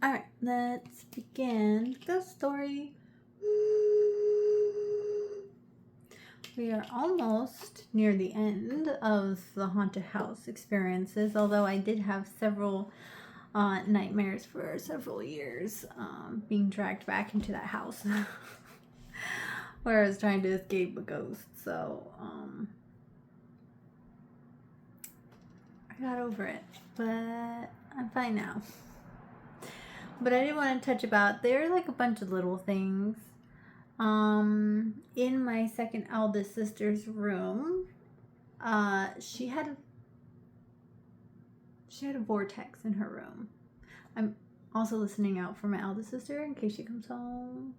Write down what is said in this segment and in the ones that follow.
Alright, let's begin the story. We are almost near the end of the haunted house experiences, although I did have several nightmares for several years, being dragged back into that house where I was trying to escape a ghost. So I got over it, but I'm fine now. But I didn't want to touch about, there are like a bunch of little things. In my second eldest sister's room, she had a vortex in her room. I'm also listening out for my eldest sister in case she comes home,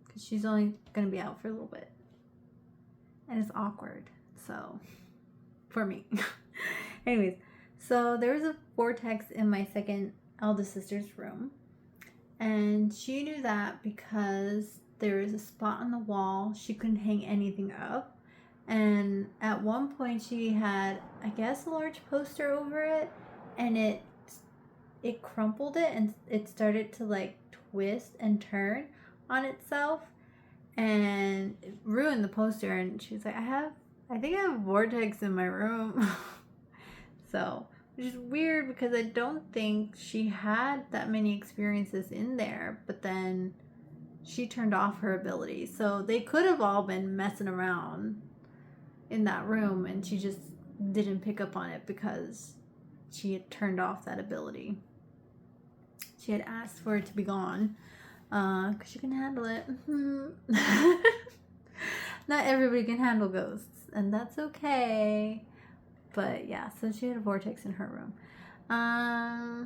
because she's only gonna be out for a little bit, and it's awkward. So, for me, anyways, so there was a vortex in my second eldest sister's room. And she knew that because there was a spot on the wall. She couldn't hang anything up. And at one point she had, I guess, a large poster over it. And it crumpled it and it started to like twist and turn on itself. And it ruined the poster. And she was like, I think I have a vortex in my room. So... which is weird because I don't think she had that many experiences in there, but then she turned off her ability. So they could have all been messing around in that room and she just didn't pick up on it because she had turned off that ability. She had asked for it to be gone because she can handle it. Not everybody can handle ghosts, and that's okay. But yeah, so she had a vortex in her room. I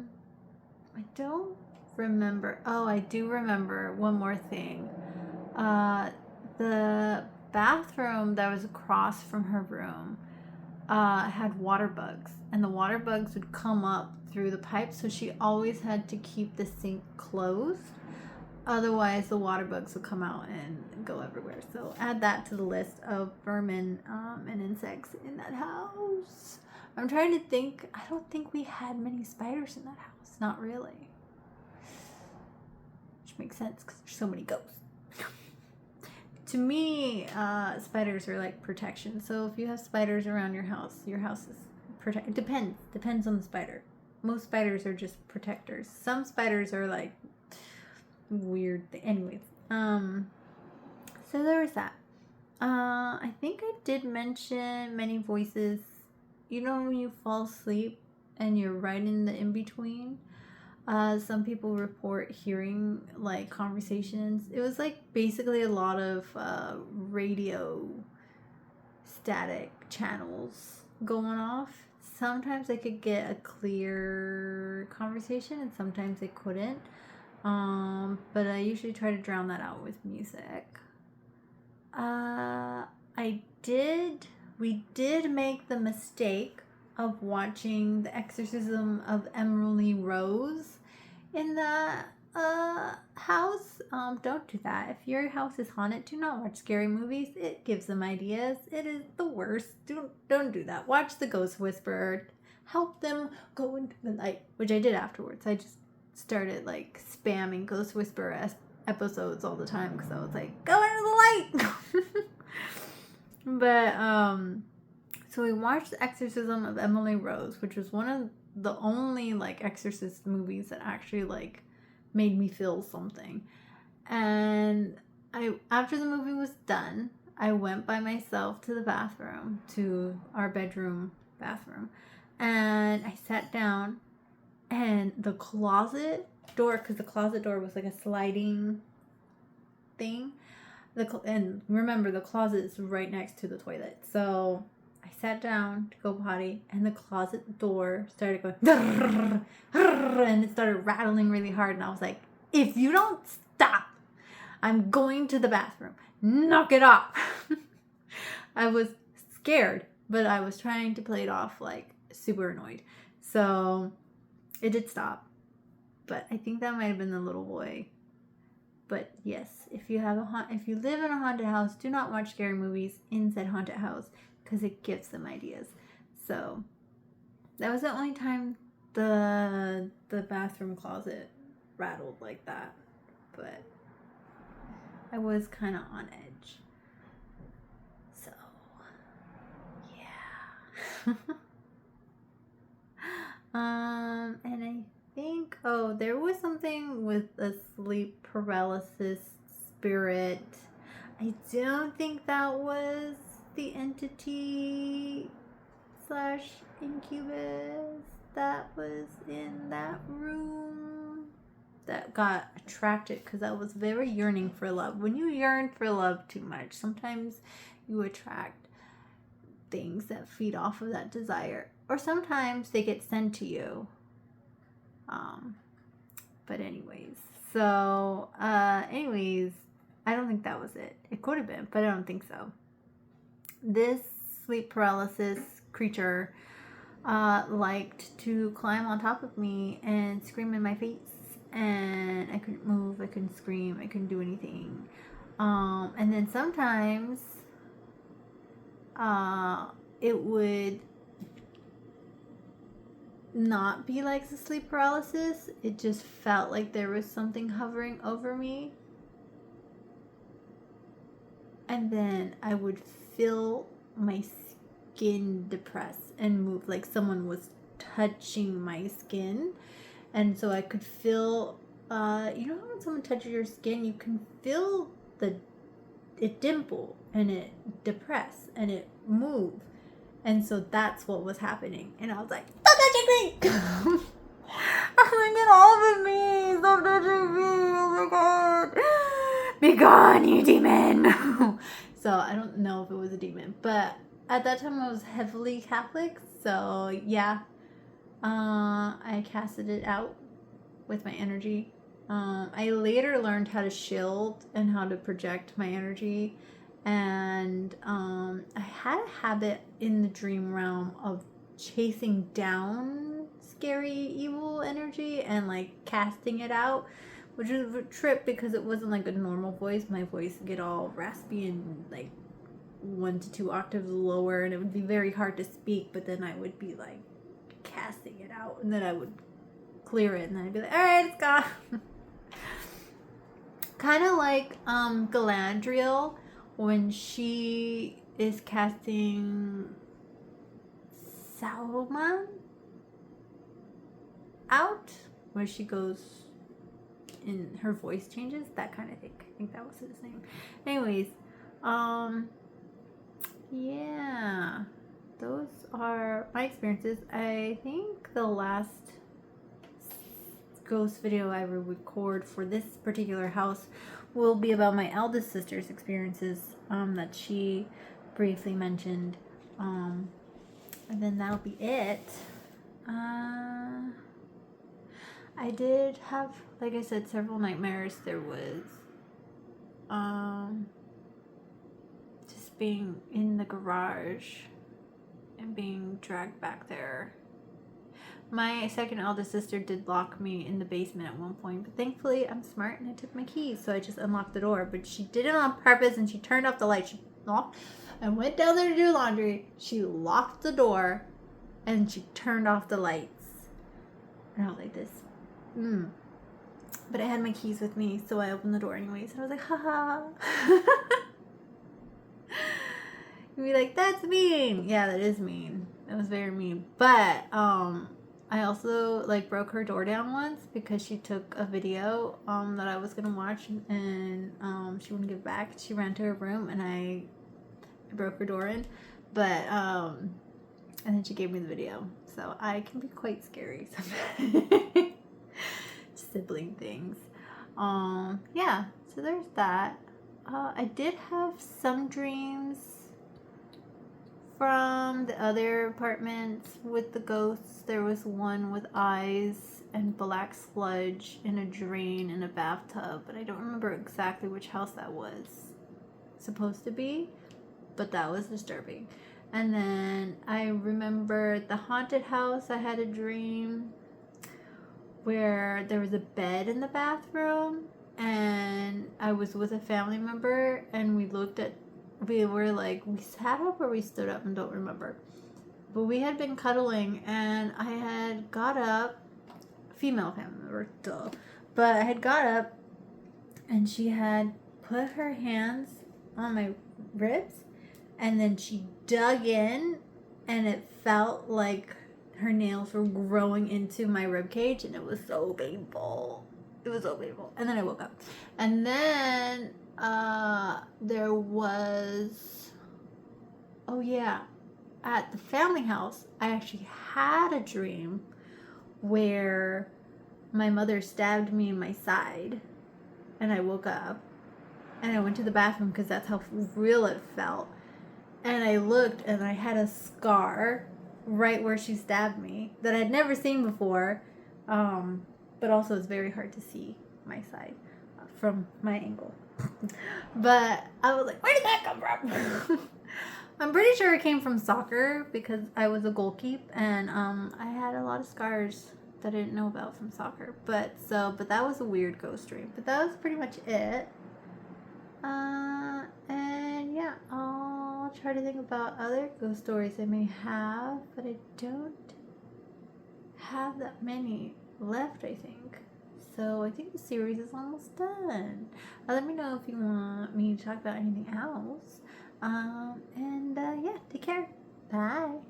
don't remember. Oh, I do remember one more thing. The bathroom that was across from her room had water bugs, and the water bugs would come up through the pipes, so she always had to keep the sink closed. Otherwise, the water bugs will come out and go everywhere. So add that to the list of vermin and insects in that house. I'm trying to think. I don't think we had many spiders in that house. Not really. Which makes sense because there's so many ghosts. To me, spiders are like protection. So if you have spiders around your house is protect. It depends on the spider. Most spiders are just protectors. Some spiders are like weird thing. Anyways, so there was that. I think I did mention many voices. You know when you fall asleep and you're right in the in-between? Some people report hearing like conversations. It was like basically a lot of radio static channels going off. Sometimes I could get a clear conversation and sometimes I couldn't. But I usually try to drown that out with music. We did make the mistake of watching The Exorcism of Emily Rose in the house. Don't do that. If your house is haunted, do not watch scary movies. It gives them ideas. It is the worst. Don't do that. Watch The Ghost Whisperer. Help them go into the light, which I did afterwards. I just started like spamming Ghost Whisperer episodes all the time because I was like, go into the light. But so we watched The Exorcism of Emily Rose, which was one of the only like exorcist movies that actually like made me feel something. And after the movie was done, I went by myself to the bathroom, to our bedroom bathroom, and I sat down. And the closet door, because the closet door was like a sliding thing. And remember, the closet is right next to the toilet. So I sat down to go potty, and the closet door started going, and it started rattling really hard. And I was like, if you don't stop, I'm going to the bathroom. Knock it off. I was scared, but I was trying to play it off like super annoyed. So it did stop, but I think that might have been the little boy. But yes, if you live in a haunted house, do not watch scary movies in said haunted house because it gives them ideas. So That was the only time the bathroom closet rattled like that. But I was kind of on edge. So, yeah. And I think, there was something with a sleep paralysis spirit. I don't think that was the entity slash incubus that was in that room that got attracted, because I was very yearning for love. When you yearn for love too much, sometimes you attract things that feed off of that desire, or sometimes they get sent to you. But anyways, so I don't think that was it. It could have been, but I don't think so. This sleep paralysis creature liked to climb on top of me and scream in my face, and I couldn't move, I couldn't scream, I couldn't do anything. And then sometimes it would not be like the sleep paralysis. It just felt like there was something hovering over me. And then I would feel my skin depress and move, like someone was touching my skin. And so I could feel, you know how when someone touches your skin, you can feel it dimple and it depress and it move. And so that's what was happening. And I was like, stop touching me! Oh my god, all of me! Stop touching me! Oh my god! Be gone, you demon! So I don't know if it was a demon, but at that time I was heavily Catholic, so yeah. I casted it out with my energy. I later learned how to shield and how to project my energy. And I had a habit in the dream realm of chasing down scary, evil energy and like casting it out, which was a trip because it wasn't like a normal voice. My voice would get all raspy and like 1 to 2 octaves lower, and it would be very hard to speak. But then I would be like casting it out, and then I would clear it, and then I'd be like, all right, it's gone. Kind of like Galadriel when she is casting Sauron out, where she goes and her voice changes, that kind of thing. I think that was his name. Anyways, yeah, those are my experiences. I think the last ghost video I will record for this particular house will be about my eldest sister's experiences that she briefly mentioned, and then that'll be it. I did have, like I said, several nightmares. There was just being in the garage and being dragged back there. My second eldest sister did lock me in the basement at one point, but thankfully I'm smart and I took my keys, so I just unlocked the door. But she did it on purpose, and she turned off the light. She locked. I went down there to do laundry. She locked the door, and she turned off the lights. And I was like this. But I had my keys with me, so I opened the door anyways. And I was like, haha. You'd be like, that's mean. Yeah, that is mean. That was very mean. But I also like broke her door down once because she took a video that I was gonna watch, and she wouldn't give back. She ran to her room, and I broke her door in. But and then she gave me the video. So I can be quite scary sometimes. Sibling things. Yeah, so there's that. I did have some dreams from the other apartments with the ghosts. There was one with eyes and black sludge in a drain in a bathtub, but I don't remember exactly which house that was supposed to be, but that was disturbing. And then I remember the haunted house. I had a dream where there was a bed in the bathroom, and I was with a family member, and we sat up or we stood up, and don't remember. but we had been cuddling, and I had got up, female family member, duh, but I had got up, and she had put her hands on my ribs, and then she dug in, and it felt like her nails were growing into my rib cage, and it was so painful. It was so painful. And then I woke up, and then there was, oh yeah, at the family house, I actually had a dream where my mother stabbed me in my side, and I woke up, and I went to the bathroom because that's how real it felt. And I looked, and I had a scar right where she stabbed me that I'd never seen before. But also it's very hard to see my side from my angle. But I was like, where did that come from? I'm pretty sure it came from soccer because I was a goalkeeper, and I had a lot of scars that I didn't know about from soccer. But that was a weird ghost dream. But that was pretty much it. And yeah, I'll try to think about other ghost stories I may have, but I don't have that many left, I think. So I think the series is almost done. Let me know if you want me to talk about anything else. Yeah, take care. Bye.